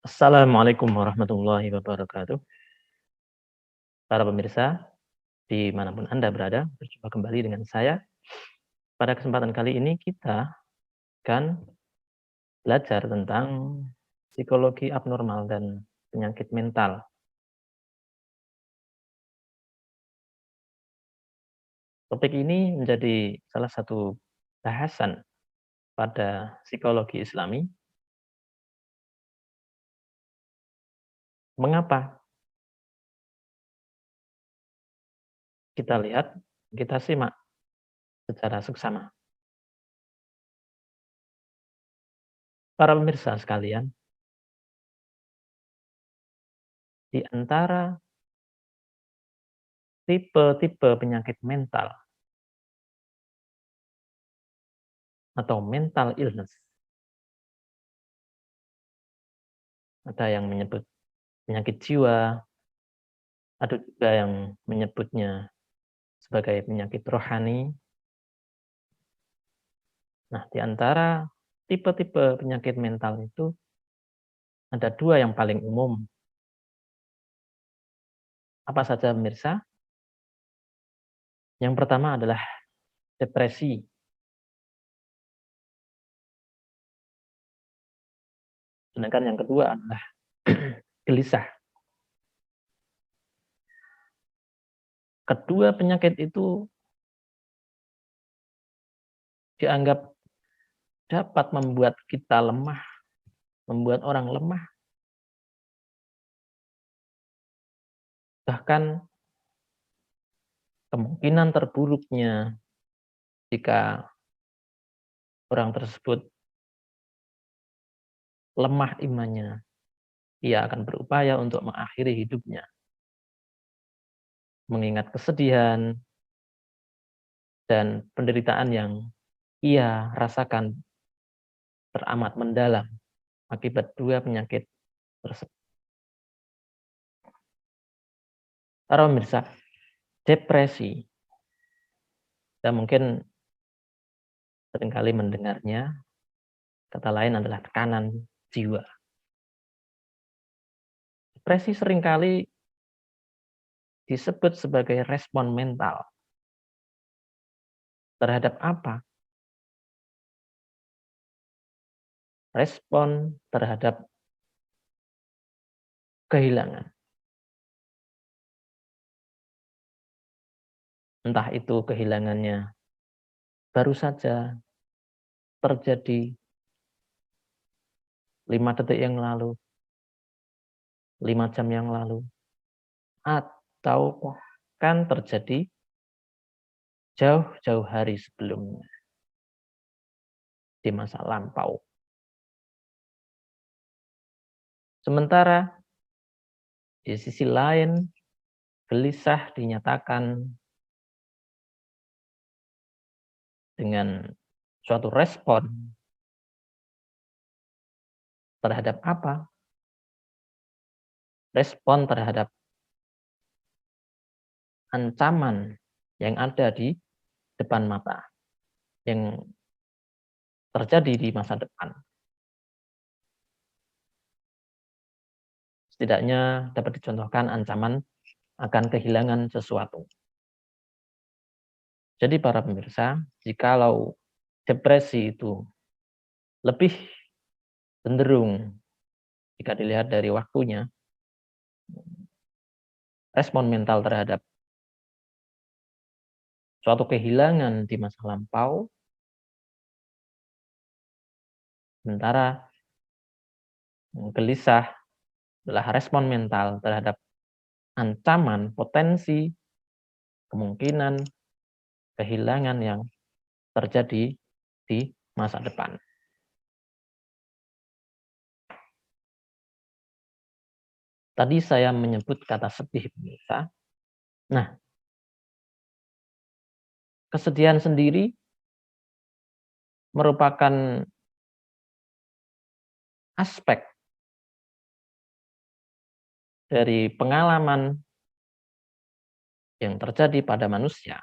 Assalamualaikum warahmatullahi wabarakatuh. Para pemirsa, dimanapun Anda berada, berjumpa kembali dengan saya. Pada kesempatan kali ini kita akan belajar tentang psikologi abnormal dan penyakit mental. Topik ini menjadi salah satu bahasan pada psikologi Islami. Mengapa? Kita lihat, kita simak secara seksama. Para pemirsa sekalian, di antara tipe-tipe penyakit mental atau mental illness, ada yang menyebut penyakit jiwa, ada juga yang menyebutnya sebagai penyakit rohani. Nah, di antara tipe-tipe penyakit mental itu ada dua yang paling umum. Apa saja pemirsa? Yang pertama adalah depresi, sedangkan yang kedua adalah gelisah. Kedua penyakit itu dianggap dapat membuat kita lemah, membuat orang lemah, bahkan kemungkinan terburuknya jika orang tersebut lemah imannya, ia akan berupaya untuk mengakhiri hidupnya. Mengingat kesedihan dan penderitaan yang ia rasakan teramat mendalam akibat dua penyakit tersebut. Para pemirsa, depresi, kita mungkin seringkali mendengarnya, kata lain adalah tekanan jiwa. Depresi seringkali disebut sebagai respon mental. Terhadap apa? Respon terhadap kehilangan. Entah itu kehilangannya baru saja terjadi 5 detik yang lalu, 5 jam yang lalu, atau bahkan terjadi jauh-jauh hari sebelumnya, di masa lampau. Sementara di sisi lain, gelisah dinyatakan dengan suatu respon terhadap apa? Respon terhadap ancaman yang ada di depan mata, yang terjadi di masa depan. Setidaknya dapat dicontohkan ancaman akan kehilangan sesuatu. Jadi para pemirsa, jikalau depresi itu lebih cenderung jika dilihat dari waktunya, respon mental terhadap suatu kehilangan di masa lampau, sementara gelisah adalah respon mental terhadap ancaman, potensi, kemungkinan kehilangan yang terjadi di masa depan. Tadi saya menyebut kata sedih, pemirsa. Nah, kesedihan sendiri merupakan aspek dari pengalaman yang terjadi pada manusia,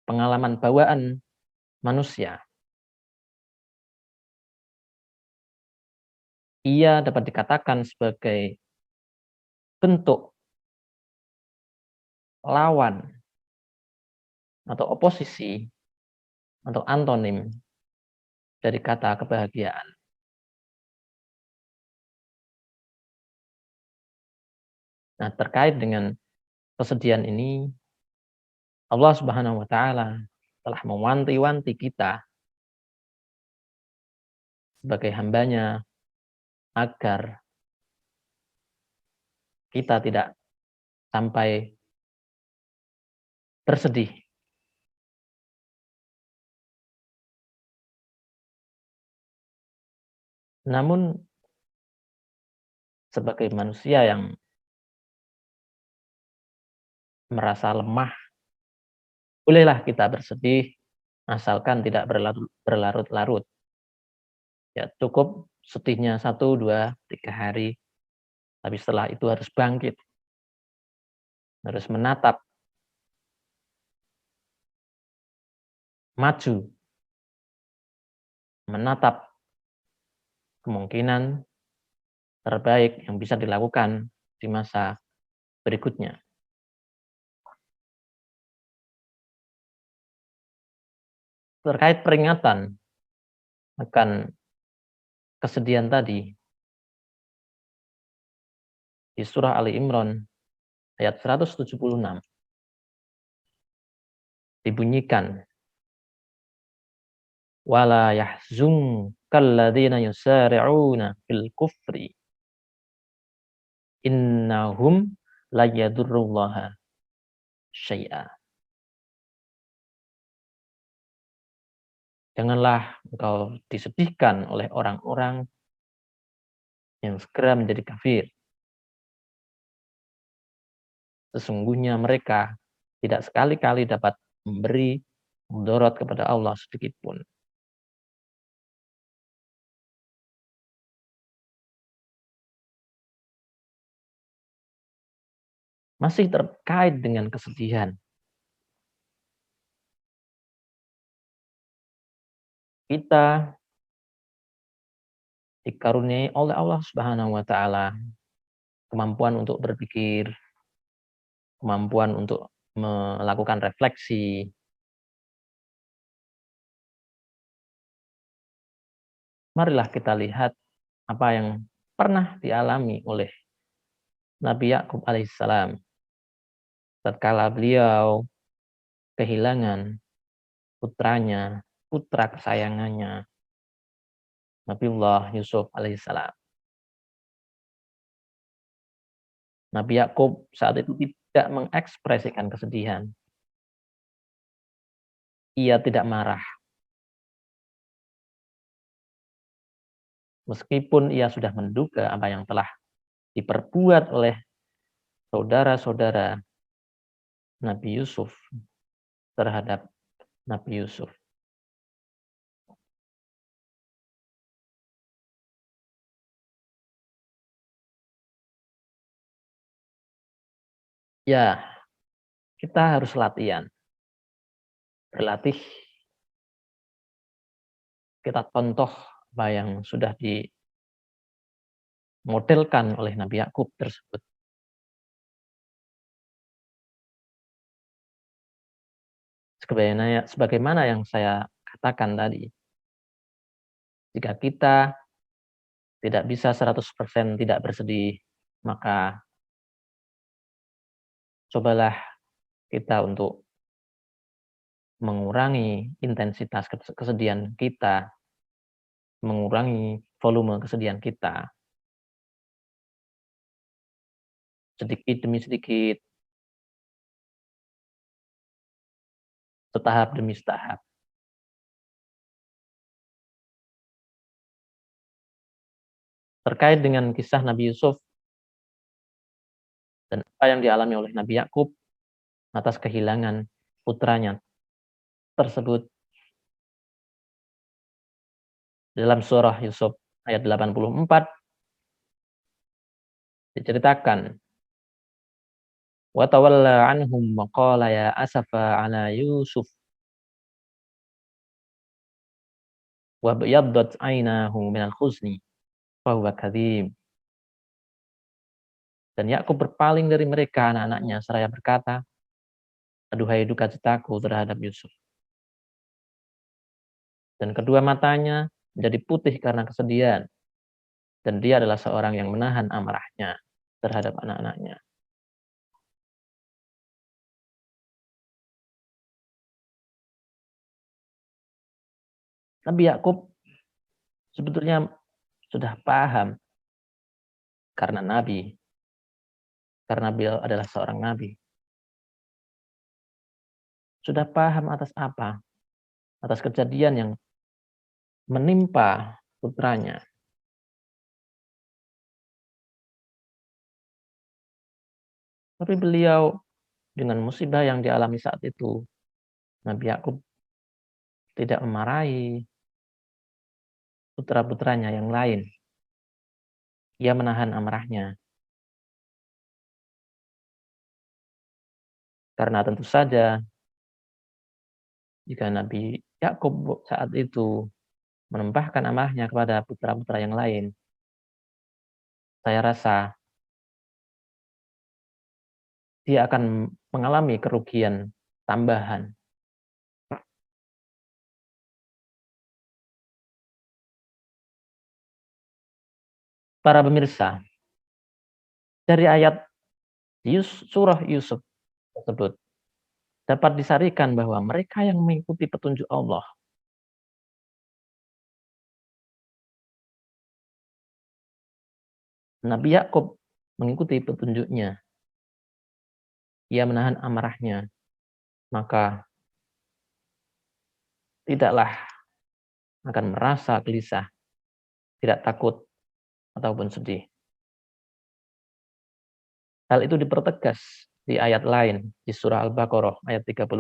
pengalaman bawaan manusia. Ia dapat dikatakan sebagai bentuk lawan atau oposisi atau antonim dari kata kebahagiaan. Nah, terkait dengan kesedihan ini, Allah Subhanahu wa taala telah mewanti-wanti kita sebagai hambanya agar kita tidak sampai bersedih. Namun sebagai manusia yang merasa lemah, bolehlah kita bersedih asalkan tidak berlarut-larut. Ya cukup sedihnya 1, 2, 3 hari, tapi setelah itu harus bangkit, harus menatap maju, menatap kemungkinan terbaik yang bisa dilakukan di masa berikutnya. Terkait peringatan akan kesedihan tadi, di surah Ali Imran ayat 176 dibunyikan, "Wala yahzunkal ladzina yusari'una fil kufri, innahum la yadurrullaha syai'a." Janganlah engkau disedihkan oleh orang-orang yang segera menjadi kafir. Sesungguhnya mereka tidak sekali-kali dapat memberi mudarat kepada Allah sedikit pun. Masih terkait dengan kesedihan, kita dikaruniai oleh Allah Subhanahu wa taala kemampuan untuk berpikir, kemampuan untuk melakukan refleksi. Marilah kita lihat apa yang pernah dialami oleh Nabi Yakub alaihissalam tatkala beliau kehilangan putranya, putra kesayangannya, Nabiullah Yusuf alaihissalam. Nabi Yakub saat itu tidak mengekspresikan kesedihan. Ia tidak marah. Meskipun ia sudah menduga apa yang telah diperbuat oleh saudara-saudara Nabi Yusuf terhadap Nabi Yusuf. Ya, kita harus latihan. Berlatih, kita contoh apa yang sudah dimodelkan oleh Nabi Yakub tersebut. Sebagaimana yang saya katakan tadi, jika kita tidak bisa 100% tidak bersedih, maka cobalah kita untuk mengurangi intensitas kesedihan kita, mengurangi volume kesedihan kita, sedikit demi sedikit, setahap demi setahap. Terkait dengan kisah Nabi Yusuf dan apa yang dialami oleh Nabi Yakub atas kehilangan putranya tersebut, dalam surah Yusuf ayat 84 diceritakan, wa tawalla anhum wa qala ya asafa ala Yusuf wa byaddat ainahu minal huzni fahuwa kadzim. Dan Yakub berpaling dari mereka anak-anaknya seraya berkata, "Aduhai duka citaku terhadap Yusuf." Dan kedua matanya menjadi putih karena kesedihan. Dan dia adalah seorang yang menahan amarahnya terhadap anak-anaknya. Nabi Yakub sebetulnya sudah paham karena nabi, karena beliau adalah seorang nabi. Sudah paham atas apa? Atas kejadian yang menimpa putranya. Tapi beliau dengan musibah yang dialami saat itu, Nabi Yakub tidak memarahi putra-putranya yang lain. Ia menahan amarahnya. Karena tentu saja jika Nabi Yakub saat itu menempahkan amarahnya kepada putra-putra yang lain, saya rasa dia akan mengalami kerugian tambahan. Para pemirsa, dari ayat surah Yusuf tersebut dapat disarikan bahwa mereka yang mengikuti petunjuk Allah, Nabi Yakub mengikuti petunjuknya, ia menahan amarahnya, maka tidaklah akan merasa gelisah, tidak takut, ataupun sedih. Hal itu dipertegas di ayat lain di surah Al-Baqarah ayat 38.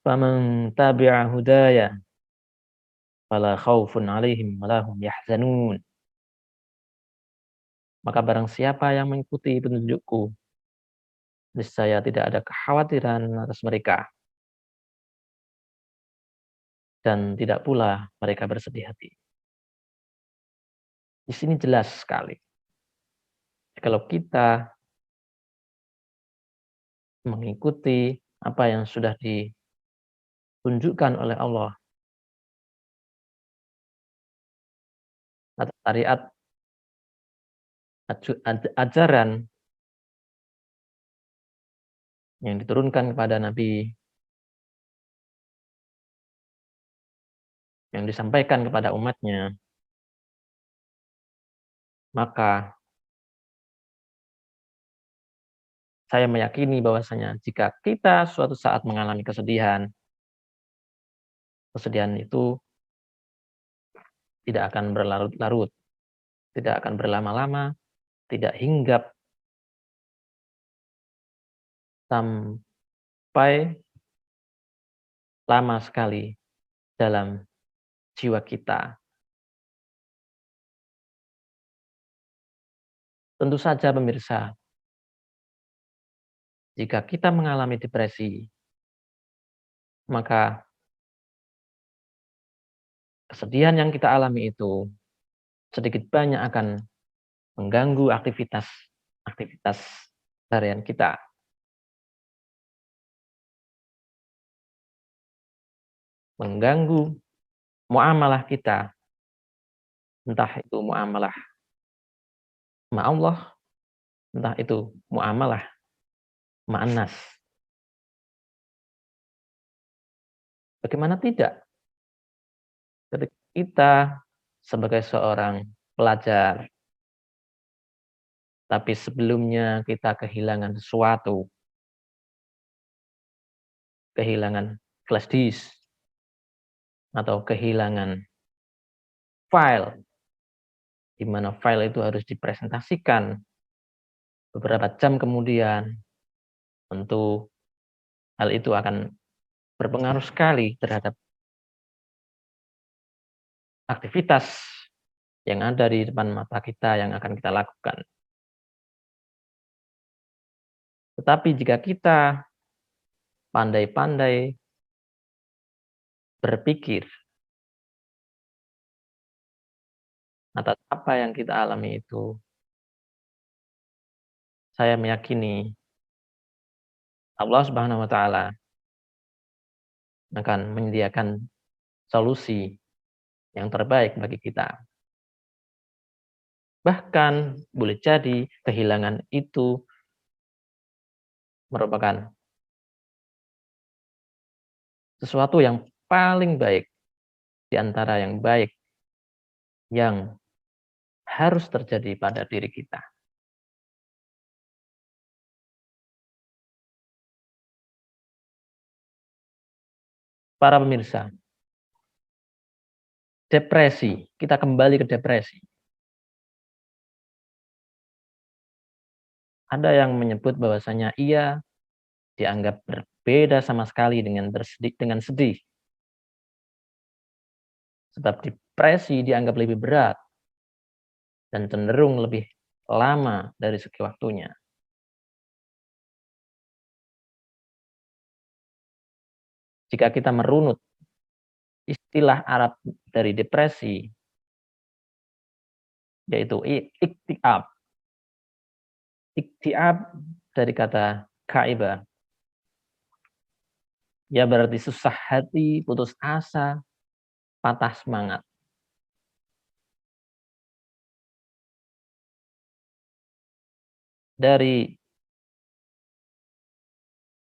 Faman tabi'a hudaya fala khaufun 'alaihim wa la hum yahzanun. Maka barang siapa yang mengikuti petunjukku, niscaya tidak ada kekhawatiran atas mereka dan tidak pula mereka bersedih hati. Di sini jelas sekali. Kalau kita mengikuti apa yang sudah ditunjukkan oleh Allah, atau syariat, ajaran yang diturunkan kepada Nabi, yang disampaikan kepada umatnya, maka saya meyakini bahwasanya jika kita suatu saat mengalami kesedihan, kesedihan itu tidak akan berlarut-larut, tidak akan berlama-lama, tidak hinggap sampai lama sekali dalam jiwa kita. Tentu saja pemirsa, jika kita mengalami depresi, maka kesedihan yang kita alami itu sedikit banyak akan mengganggu aktivitas harian kita. Mengganggu muamalah kita, entah itu muamalah sama Allah, entah itu muamalah ma'an nas. Bagaimana tidak? Ketika kita sebagai seorang pelajar, tapi sebelumnya kita kehilangan sesuatu, kehilangan flash disk, atau kehilangan file, di mana file itu harus dipresentasikan beberapa jam kemudian, tentu hal itu akan berpengaruh sekali terhadap aktivitas yang ada di depan mata kita yang akan kita lakukan. Tetapi jika kita pandai-pandai berpikir atas apa yang kita alami itu, saya meyakini Allah Subhanahu wa taala akan menyediakan solusi yang terbaik bagi kita. Bahkan boleh jadi kehilangan itu merupakan sesuatu yang paling baik di antara yang baik yang harus terjadi pada diri kita. Para pemirsa, depresi, kita kembali ke depresi. Ada yang menyebut bahwasanya ia dianggap berbeda sama sekali dengan sedih, sebab depresi dianggap lebih berat dan cenderung lebih lama dari segi waktunya. Jika kita merunut istilah Arab dari depresi, yaitu iktiab. Iktiab dari kata kaiba, ya berarti susah hati, putus asa, patah semangat. Dari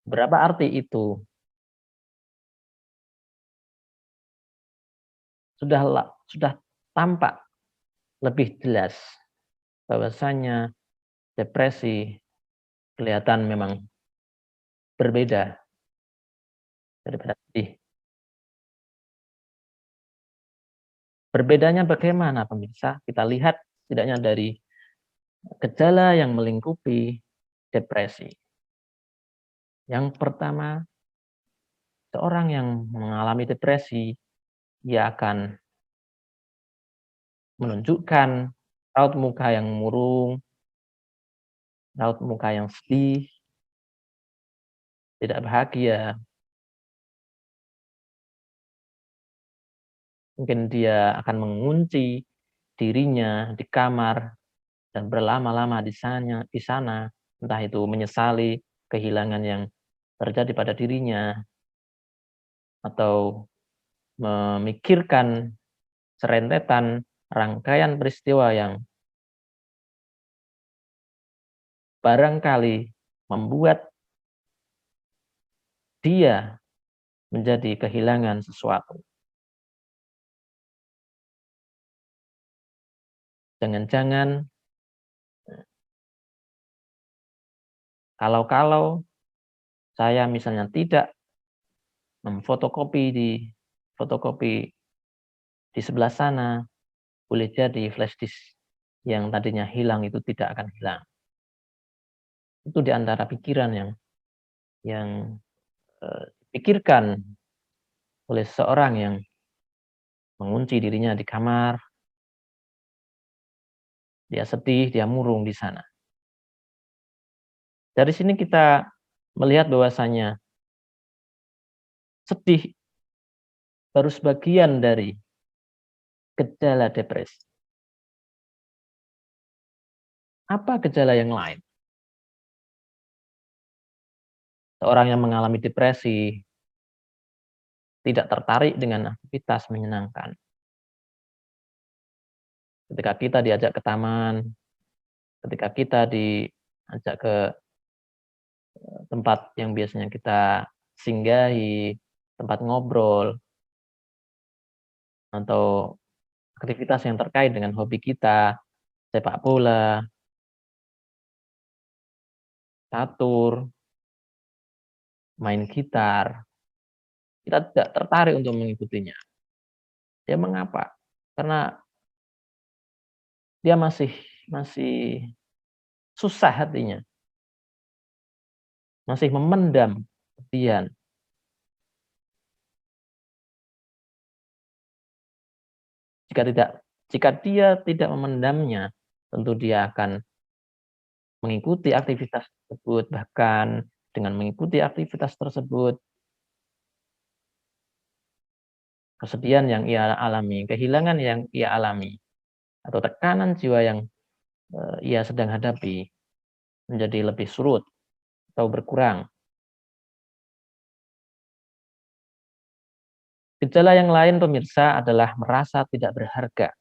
berapa arti itu sudah tampak lebih jelas bahwasanya depresi kelihatan memang berbeda daripada sedih. Berbedanya bagaimana pemirsa? Kita lihat setidaknya dari gejala yang melingkupi depresi. Yang pertama, seorang yang mengalami depresi, ia akan menunjukkan raut muka yang murung, raut muka yang sedih, tidak bahagia. Mungkin dia akan mengunci dirinya di kamar dan berlama-lama di sana, entah itu menyesali kehilangan yang terjadi pada dirinya atau memikirkan serentetan rangkaian peristiwa yang barangkali membuat dia menjadi kehilangan sesuatu. Jangan-jangan kalau saya misalnya tidak memfotokopi fotokopi di sebelah sana, boleh jadi flash disk yang tadinya hilang itu tidak akan hilang. Itu di antara pikiran yang dipikirkan oleh seseorang yang mengunci dirinya di kamar, dia sedih, dia murung di sana. Dari sini kita melihat bahwasanya sedih baru sebagian dari gejala depresi. Apa gejala yang lain? Seorang yang mengalami depresi tidak tertarik dengan aktivitas menyenangkan. Ketika kita diajak ke taman, ketika kita diajak ke tempat yang biasanya kita singgahi, tempat ngobrol, atau aktivitas yang terkait dengan hobi kita, sepak bola, catur, main gitar, kita tidak tertarik untuk mengikutinya. Ya mengapa? Karena dia masih susah hatinya, masih memendam kesedihan. Jika dia tidak memendamnya, tentu dia akan mengikuti aktivitas tersebut, bahkan dengan mengikuti aktivitas tersebut, kesedihan yang ia alami, kehilangan yang ia alami, atau tekanan jiwa yang, ia sedang hadapi menjadi lebih surut atau berkurang. Gejala yang lain pemirsa adalah merasa tidak berharga.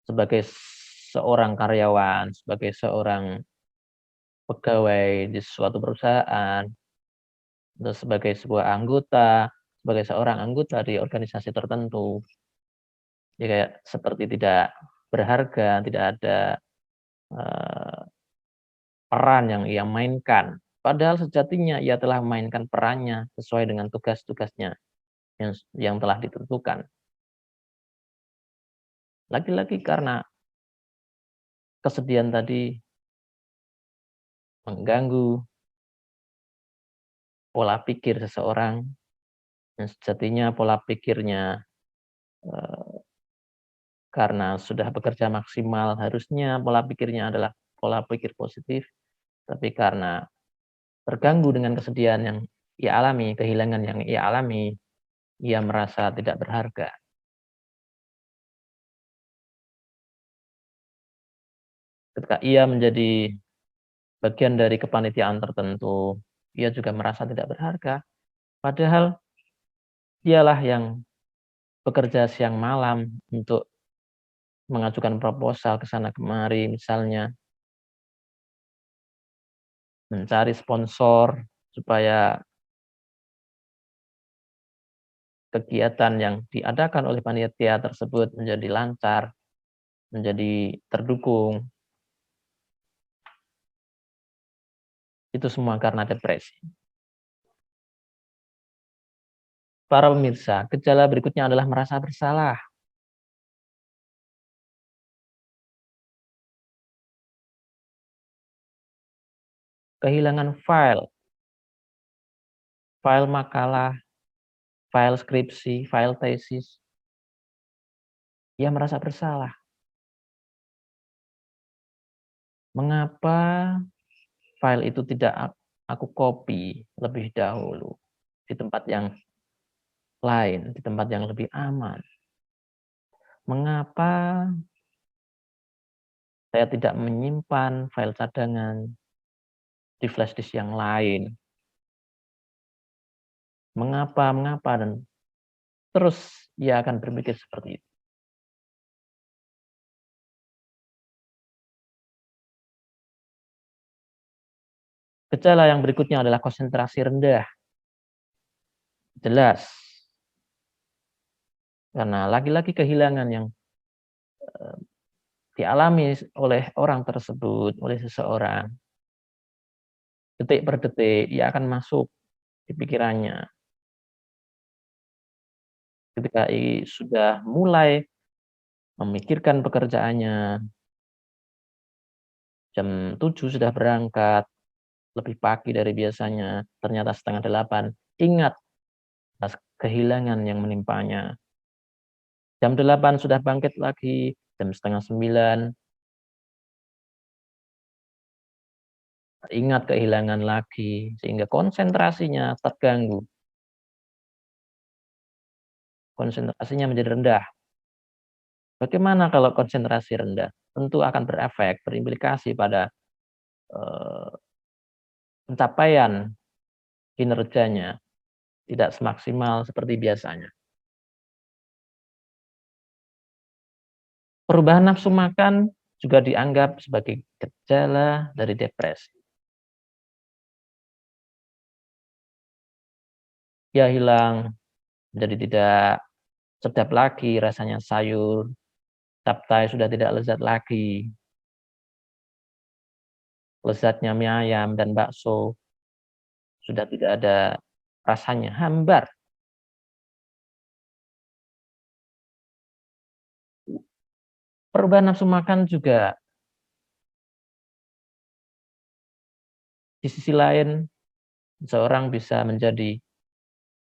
Sebagai seorang karyawan, sebagai seorang pegawai di suatu perusahaan, atau sebagai sebagai seorang anggota di organisasi tertentu, dia kayak seperti tidak berharga, tidak ada, eee, peran yang ia mainkan. Padahal sejatinya ia telah memainkan perannya sesuai dengan tugas-tugasnya yang telah ditentukan. Lagi-lagi karena kesedihan tadi mengganggu pola pikir seseorang yang sejatinya pola pikirnya, eee, karena sudah bekerja maksimal harusnya pola pikirnya adalah pola pikir positif, tapi karena terganggu dengan kesedihan yang ia alami, kehilangan yang ia alami, ia merasa tidak berharga. Ketika ia menjadi bagian dari kepanitiaan tertentu, ia juga merasa tidak berharga, padahal dialah yang bekerja siang malam untuk mengajukan proposal ke sana kemari, misalnya mencari sponsor supaya kegiatan yang diadakan oleh panitia tersebut menjadi lancar, menjadi terdukung, itu semua karena depresi. Para pemirsa, gejala berikutnya adalah merasa bersalah. Kehilangan file makalah, file skripsi, file tesis, ia merasa bersalah. Mengapa file itu tidak aku copy lebih dahulu di tempat yang lain, di tempat yang lebih aman? Mengapa saya tidak menyimpan file cadangan di flash disk yang lain? Mengapa mengapa? Dan terus ia akan berpikir seperti itu. Gejala yang berikutnya adalah konsentrasi rendah. Jelas, karena lagi-lagi kehilangan yang, eee, dialami oleh orang tersebut, oleh seseorang, detik per detik ia akan masuk di pikirannya. Ketika sudah mulai memikirkan pekerjaannya, jam 7 sudah berangkat, lebih pagi dari biasanya, ternyata 7:30, ingat atas kehilangan yang menimpanya. Jam 8 sudah bangkit lagi, jam 8:30, ingat kehilangan lagi, sehingga konsentrasinya terganggu, konsentrasinya menjadi rendah. Bagaimana kalau konsentrasi rendah? Tentu akan berefek, berimplikasi pada, eee, pencapaian kinerjanya, tidak semaksimal seperti biasanya. Perubahan nafsu makan juga dianggap sebagai gejala dari depresi. Ia hilang, menjadi tidak sedap lagi rasanya sayur, capcay sudah tidak lezat lagi, lezatnya mie ayam dan bakso sudah tidak ada rasanya, hambar. Perubahan nafsu makan juga di sisi lain seseorang bisa menjadi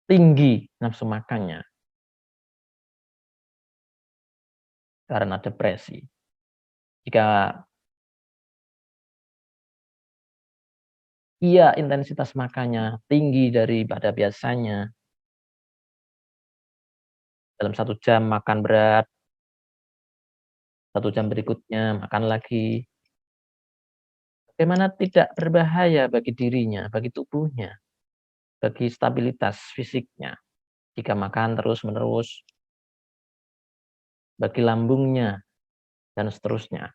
tinggi nafsu makannya karena depresi. Jika ia intensitas makannya tinggi daripada biasanya, dalam 1 jam makan berat, 1 jam berikutnya makan lagi. Bagaimana tidak berbahaya bagi dirinya, bagi tubuhnya, bagi stabilitas fisiknya jika makan terus-menerus, bagi lambungnya, dan seterusnya.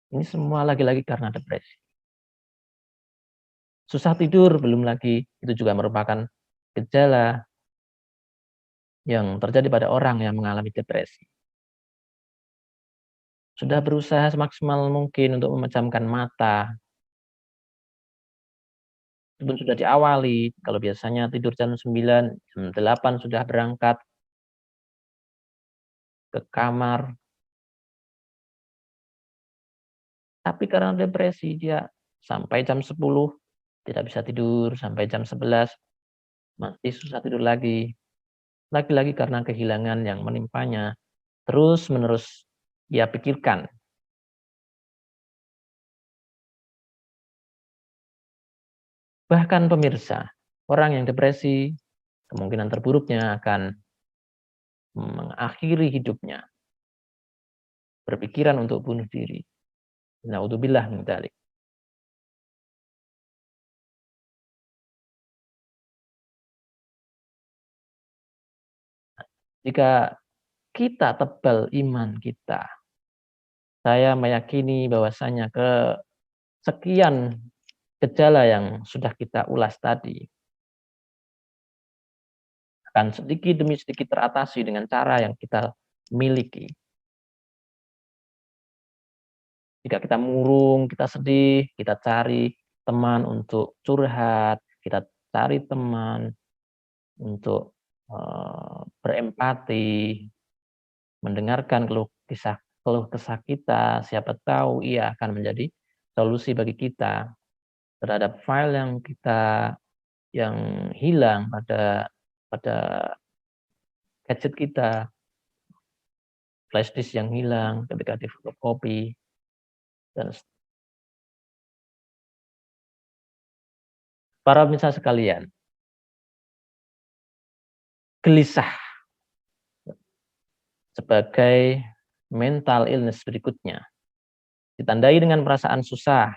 Ini semua lagi-lagi karena depresi. Susah tidur belum lagi, itu juga merupakan gejala yang terjadi pada orang yang mengalami depresi. Sudah berusaha semaksimal mungkin untuk memejamkan mata, meskipun sudah diawali, kalau biasanya tidur jam 9, jam 8 sudah berangkat ke kamar, tapi karena depresi dia sampai jam 10 tidak bisa tidur, sampai jam 11 masih susah tidur lagi. Lagi-lagi karena kehilangan yang menimpanya terus-menerus ia pikirkan. Bahkan pemirsa, orang yang depresi kemungkinan terburuknya akan mengakhiri hidupnya, berpikiran untuk bunuh diri. Naudzubillah min dzalik. Jika kita tebal iman kita, saya meyakini bahwasanya kesekian gejala yang sudah kita ulas tadi akan sedikit demi sedikit teratasi dengan cara yang kita miliki. Jika kita murung, kita sedih, kita cari teman untuk curhat, kita cari teman untuk, berempati, mendengarkan keluh kesah kita, siapa tahu ia akan menjadi solusi bagi kita terhadap file yang hilang pada pada gadget kita, flash disk yang hilang ketika difotokopi dan para pemirsa sekalian, gelisah sebagai mental illness berikutnya, ditandai dengan perasaan susah,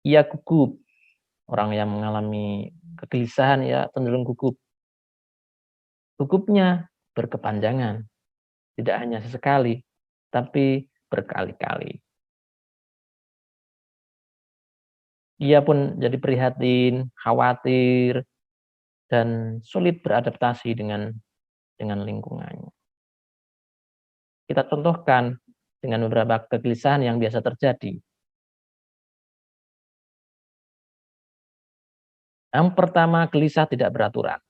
ia gugup, orang yang mengalami kegelisahan ya cenderung gugup. Gugupnya berkepanjangan, tidak hanya sesekali, tapi berkali-kali. Ia pun jadi prihatin, khawatir, dan sulit beradaptasi dengan lingkungannya. Kita contohkan dengan beberapa kegelisahan yang biasa terjadi. Yang pertama, gelisah tidak beraturan.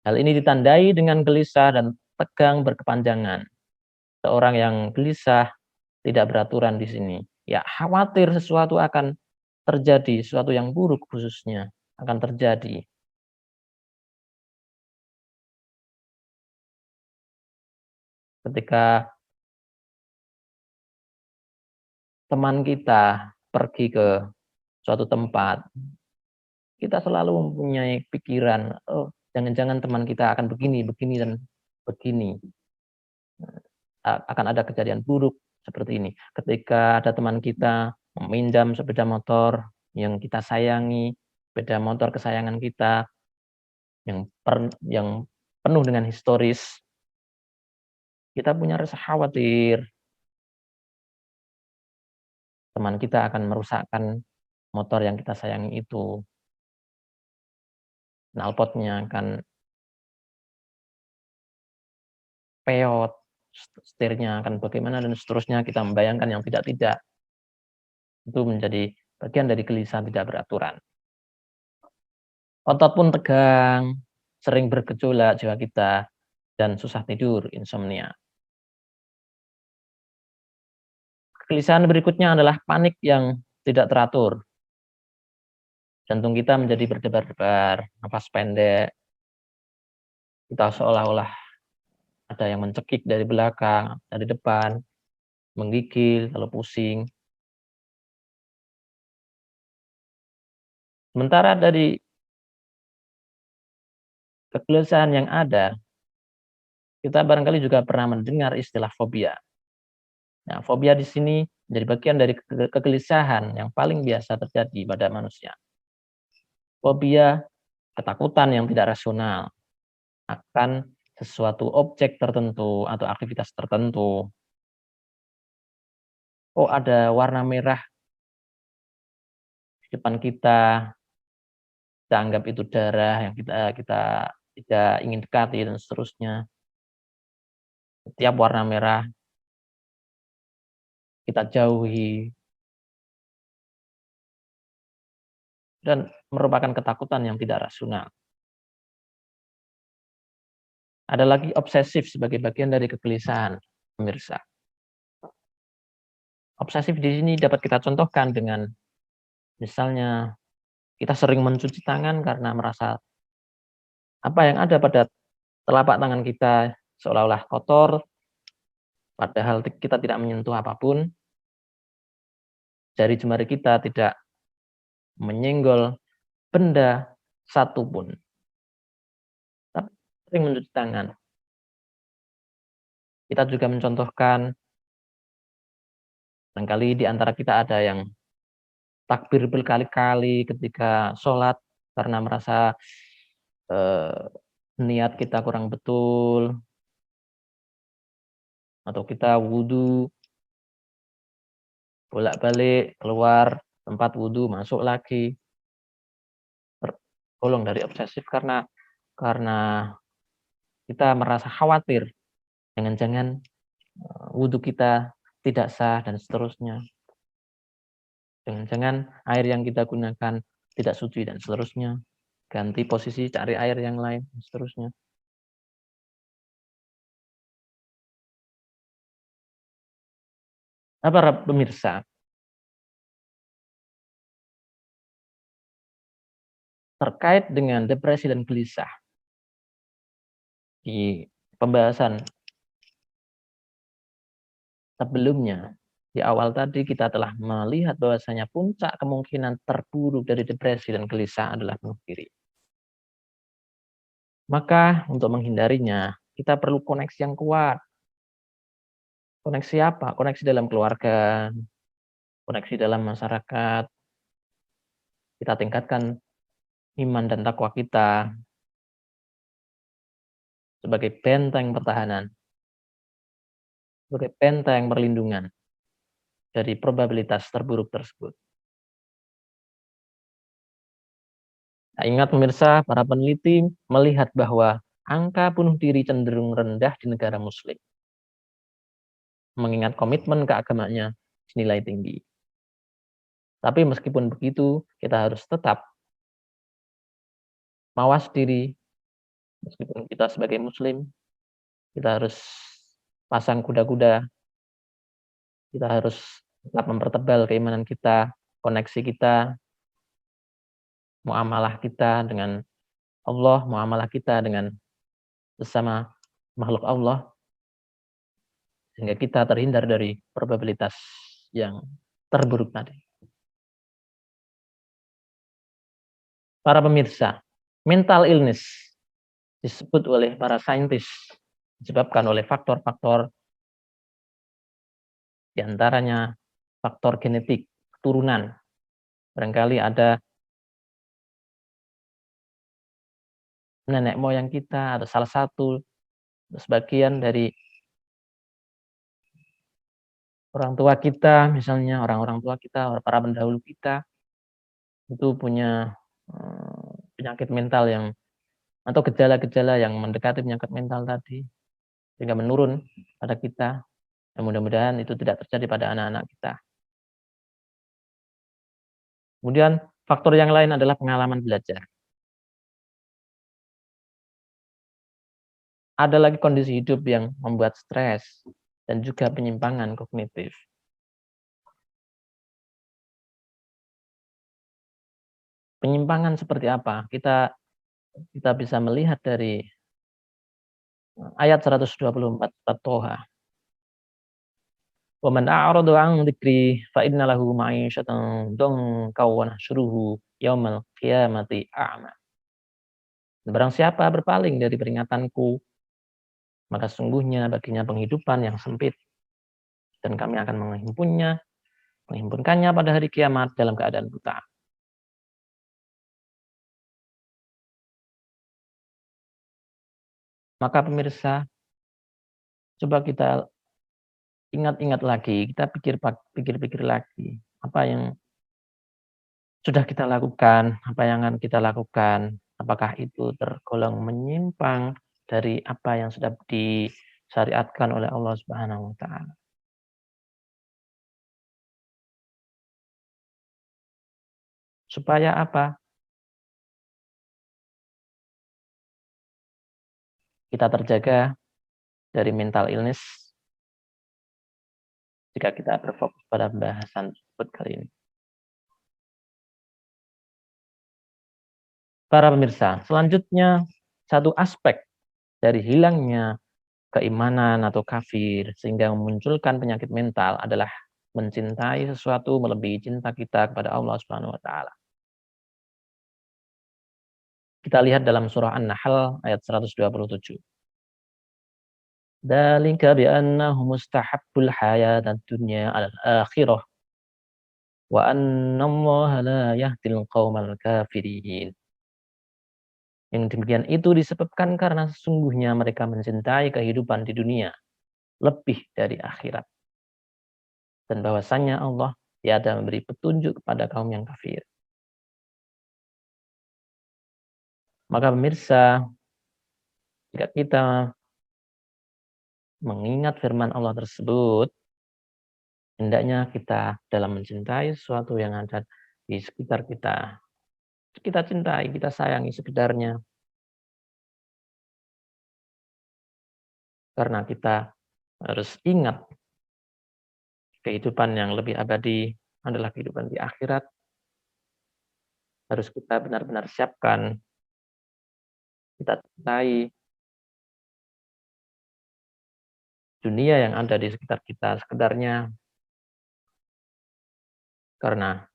Hal ini ditandai dengan gelisah dan tegang berkepanjangan. Seorang yang gelisah tidak beraturan di sini. Ya, khawatir sesuatu akan terjadi, sesuatu yang buruk khususnya akan terjadi. Ketika teman kita pergi ke suatu tempat, kita selalu mempunyai pikiran, "Oh, jangan-jangan teman kita akan begini, begini, dan begini." Akan ada kejadian buruk seperti ini. Ketika ada teman kita meminjam sepeda motor yang kita sayangi, sepeda motor kesayangan kita yang penuh dengan historis, kita punya rasa khawatir teman kita akan merusakkan motor yang kita sayangi itu, knalpotnya akan peot, setirnya akan bagaimana dan seterusnya, kita membayangkan yang tidak-tidak. Itu menjadi bagian dari gelisah tidak beraturan. Otot pun tegang, sering bergejolak jiwa kita, dan susah tidur, insomnia. Kegelisahan berikutnya adalah panik yang tidak teratur. Jantung kita menjadi berdebar-debar, napas pendek, kita seolah-olah ada yang mencekik dari belakang, dari depan, menggigil, lalu pusing. Sementara dari kegelisahan yang ada, kita barangkali juga pernah mendengar istilah fobia. Nah, fobia di sini menjadi bagian dari kegelisahan yang paling biasa terjadi pada manusia. Fobia, ketakutan yang tidak rasional akan sesuatu objek tertentu atau aktivitas tertentu. Oh, ada warna merah di depan kita anggap itu darah yang kita kita tidak ingin dekati dan seterusnya. Setiap warna merah kita jauhi dan merupakan ketakutan yang tidak rasional. Ada lagi obsesif sebagai bagian dari kegelisahan, pemirsa. Obsesif di sini dapat kita contohkan dengan misalnya kita sering mencuci tangan karena merasa apa yang ada pada telapak tangan kita seolah-olah kotor, padahal kita tidak menyentuh apapun, jari jemari kita tidak menyenggol benda satupun, tapi sering mencuci tangan. Kita juga mencontohkan, barangkali di antara kita ada yang takbir berkali-kali ketika sholat karena merasa eee, niat kita kurang betul, atau kita wudu bolak-balik, keluar tempat wudu, masuk lagi, tergolong dari obsesif karena kita merasa khawatir, jangan-jangan, wudu kita tidak sah dan seterusnya. Jangan-jangan air yang kita gunakan tidak suci dan seterusnya. Ganti posisi, cari air yang lain, dan seterusnya. Nah, para pemirsa, terkait dengan depresi dan gelisah, di pembahasan sebelumnya, di awal tadi kita telah melihat bahwasanya puncak kemungkinan terburuk dari depresi dan gelisah adalah bunuh diri. Maka untuk menghindarinya, kita perlu koneksi yang kuat. Koneksi apa? Koneksi dalam keluarga, koneksi dalam masyarakat, kita tingkatkan iman dan takwa kita sebagai benteng pertahanan, sebagai benteng perlindungan dari probabilitas terburuk tersebut. Nah, ingat pemirsa, para peneliti melihat bahwa angka bunuh diri cenderung rendah di negara muslim, mengingat komitmen keagamaannya senilai tinggi. Tapi meskipun begitu, kita harus tetap mawas diri, meskipun kita sebagai muslim, kita harus pasang kuda-kuda, kita harus tetap mempertebal keimanan kita, koneksi kita, muamalah kita dengan Allah, muamalah kita dengan sesama makhluk Allah, sehingga kita terhindar dari probabilitas yang terburuk tadi. Para pemirsa, mental illness disebut oleh para saintis disebabkan oleh faktor-faktor, di antaranya faktor genetik, keturunan. Barangkali ada nenek moyang kita atau salah satu sebagian dari orang tua kita, misalnya orang-orang tua kita, para pendahulu kita, itu punya, penyakit mental yang atau gejala-gejala yang mendekati penyakit mental tadi, sehingga menurun pada kita, dan mudah-mudahan itu tidak terjadi pada anak-anak kita. Kemudian faktor yang lain adalah pengalaman belajar. Ada lagi kondisi hidup yang membuat stres dan juga penyimpangan kognitif. Penyimpangan seperti apa? Kita bisa melihat dari ayat 124 surat Toha. "Wa man a'rada 'an dzikri fa inna lahu ma'isyatan dhanka wa nahsyuruhu yaumal qiyamati a'ma." Barang siapa berpaling dari peringatanku, maka sesungguhnya baginya penghidupan yang sempit, dan kami akan menghimpunkannya pada hari kiamat dalam keadaan buta. Maka pemirsa, coba kita ingat-ingat lagi, kita pikir-pikir lagi, apa yang sudah kita lakukan, apa yang akan kita lakukan, apakah itu tergolong menyimpang dari apa yang sudah disyariatkan oleh Allah Subhanahu wa taala. Supaya apa? Kita terjaga dari mental illness jika kita berfokus pada pembahasan tersebut kali ini. Para pemirsa, selanjutnya satu aspek dari hilangnya keimanan atau kafir sehingga memunculkan penyakit mental adalah mencintai sesuatu melebihi cinta kita kepada Allah Subhanahu wa taala. Kita lihat dalam surah An-Nahl ayat 127. Dzalika bi annahum mustahabbul hayatad dunya 'alal akhirah wa annallaha la yahdil qaumal kafirin. Yang demikian itu disebabkan karena sesungguhnya mereka mencintai kehidupan di dunia lebih dari akhirat. Dan bahwasannya Allah tiada memberi petunjuk kepada kaum yang kafir. Maka pemirsa, jika kita mengingat firman Allah tersebut, hendaknya kita dalam mencintai sesuatu yang ada di sekitar kita cintai, kita sayangi sekitarnya, karena kita harus ingat kehidupan yang lebih abadi adalah kehidupan di akhirat, harus kita benar-benar siapkan, kita cintai dunia yang ada di sekitar kita sekedarnya, karena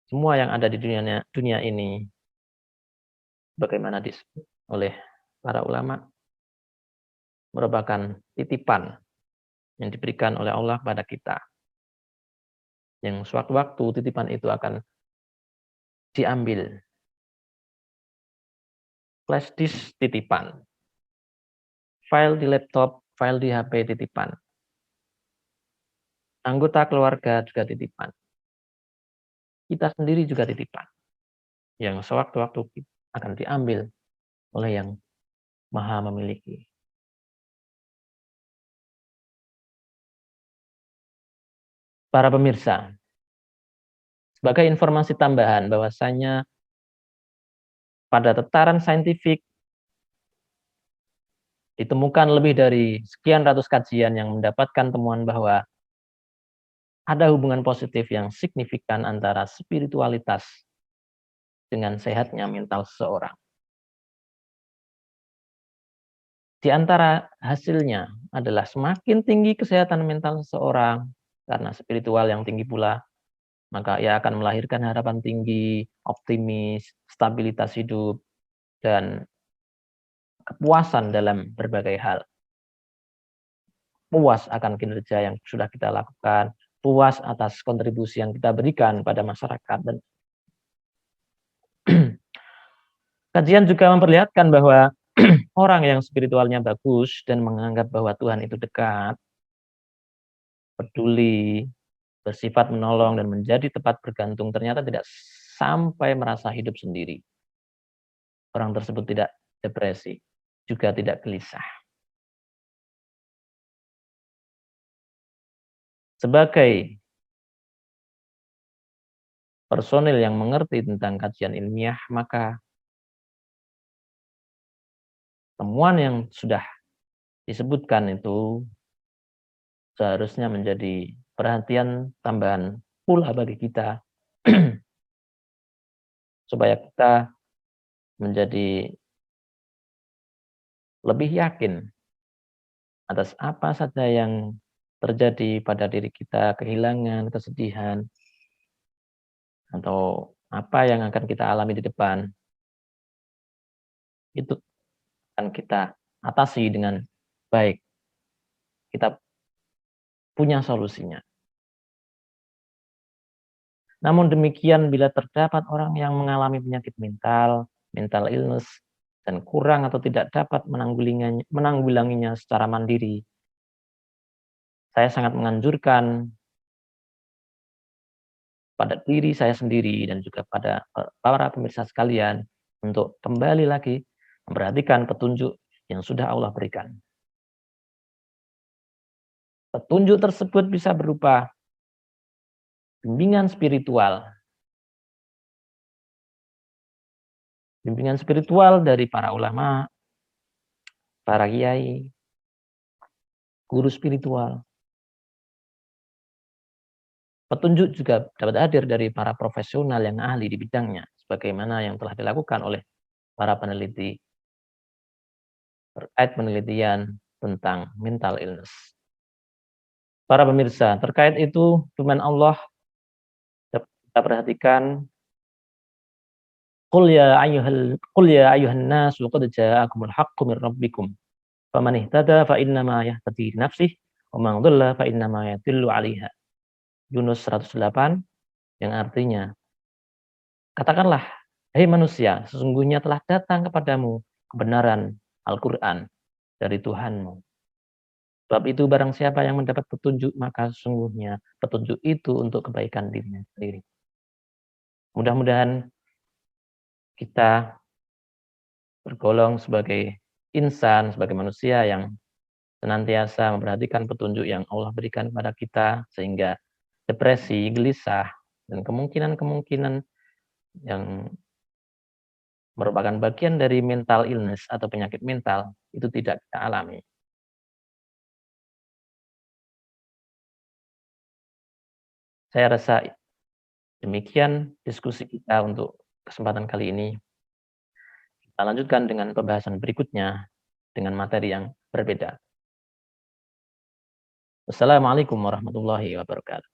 semua yang ada di dunia ini, bagaimana disebut oleh para ulama, merupakan titipan yang diberikan oleh Allah kepada kita. Yang sewaktu-waktu titipan itu akan diambil. Flash disk titipan, file di laptop, file di HP titipan, anggota keluarga juga titipan, kita sendiri juga titipan, yang sewaktu-waktu akan diambil oleh yang Maha Memiliki. Para pemirsa, sebagai informasi tambahan bahwasanya pada tataran saintifik ditemukan lebih dari sekian ratus kajian yang mendapatkan temuan bahwa ada hubungan positif yang signifikan antara spiritualitas dengan sehatnya mental seseorang. Di antara hasilnya adalah semakin tinggi kesehatan mental seseorang, karena spiritual yang tinggi pula, maka ia akan melahirkan harapan tinggi, optimis, stabilitas hidup, dan kepuasan dalam berbagai hal. Puas akan kinerja yang sudah kita lakukan, puas atas kontribusi yang kita berikan pada masyarakat. Dan kajian juga memperlihatkan bahwa orang yang spiritualnya bagus dan menganggap bahwa Tuhan itu dekat, peduli, bersifat menolong dan menjadi tempat bergantung ternyata tidak sampai merasa hidup sendiri. Orang tersebut tidak depresi, juga tidak gelisah. Sebagai personil yang mengerti tentang kajian ilmiah, maka temuan yang sudah disebutkan itu seharusnya menjadi perhatian tambahan pula bagi kita supaya kita menjadi lebih yakin atas apa saja yang terjadi pada diri kita, kehilangan, kesedihan, atau apa yang akan kita alami di depan. itu akan kita atasi dengan baik. Kita punya solusinya. Namun demikian, bila terdapat orang yang mengalami penyakit mental illness, dan kurang atau tidak dapat menanggulanginya secara mandiri, saya sangat menganjurkan pada diri saya sendiri dan juga pada para pemirsa sekalian untuk kembali lagi memperhatikan petunjuk yang sudah Allah berikan. Petunjuk tersebut bisa berupa bimbingan spiritual dari para ulama, para kiai, guru spiritual. Petunjuk juga dapat hadir dari para profesional yang ahli di bidangnya, sebagaimana yang telah dilakukan oleh para peneliti terkait penelitian tentang mental illness. Para pemirsa, terkait itu firman Allah kita perhatikan, qul ya ayyuhan nasu qad ja'akumul haqqu mir rabbikum faman ihtada fa innama yahtadi li nafsihi wa man dhalla fa innama yadhillu 'alaiha. Yunus 108 yang artinya, katakanlah, hei manusia, sesungguhnya telah datang kepadamu kebenaran Al-Qur'an dari Tuhanmu. Sebab itu barang siapa yang mendapat petunjuk, maka sesungguhnya petunjuk itu untuk kebaikan dirinya sendiri. Mudah-mudahan kita tergolong sebagai insan, sebagai manusia yang senantiasa memperhatikan petunjuk yang Allah berikan kepada kita, sehingga depresi, gelisah, dan kemungkinan-kemungkinan yang merupakan bagian dari mental illness atau penyakit mental itu tidak kita alami. Saya rasa demikian diskusi kita untuk kesempatan kali ini. Kita lanjutkan dengan pembahasan berikutnya dengan materi yang berbeda. Wassalamualaikum warahmatullahi wabarakatuh.